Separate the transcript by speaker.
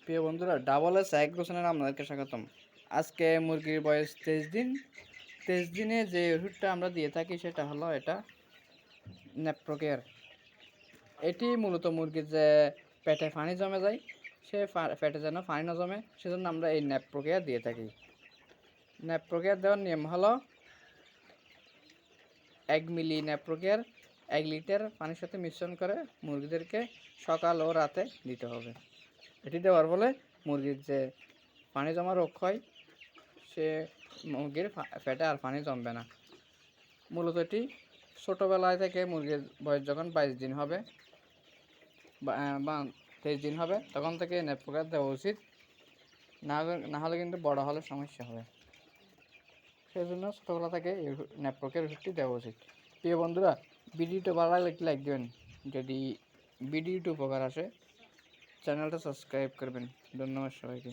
Speaker 1: প্রিয় বন্ধুরা, double S egg রোশনের আপনাদেরকে স্বাগতম। আজকে মুরগির বয়স 23 দিন। 23 দিনে যে ওষুধটা আমরা দিয়ে থাকি সেটা হলো এটা নেপ্রোকেয়ার। এটি মূলত মুরগির যে পেটে পানি জমে যায়, সে পেটে যেন পানি না জমে সেজন্য আমরা এই নেপ্রোকেয়ার দিয়ে থাকি। নেপ্রোকেয়ার দেওয়ার নিয়ম হলো 1 মিলি নেপ্রোকেয়ার 1 লিটার পানির সাথে মিশ্রণ করে মুরগিদেরকে সকাল ও রাতে দিতে হবে। এটি দেওয়ার ফলে মুরগির যে পানি জমা রোগ হয় সে মুরগির পেটে আর পানি জমবে না। মূলত এটি ছোটোবেলায় থেকে মুরগির বয়স যখন 22 দিন হবে বা 23 দিন হবে তখন থেকে নেপ্রোকেয়ার দেওয়া উচিত। না হলে কিন্তু বড় হলে সমস্যা হবে। সেই জন্য ছোটোবেলা থেকে এই নেপ্রোকেয়ার ওষুধটি দেওয়া উচিত। প্রিয় বন্ধুরা, ভিডিওটা ভালো লাগলে একটি লাইক দেবেন। যদি ভিডিওটি উপকার আসে চ্যানেলটা সাবস্ক্রাইব করবেন। ধন্যবাদ সবাইকে।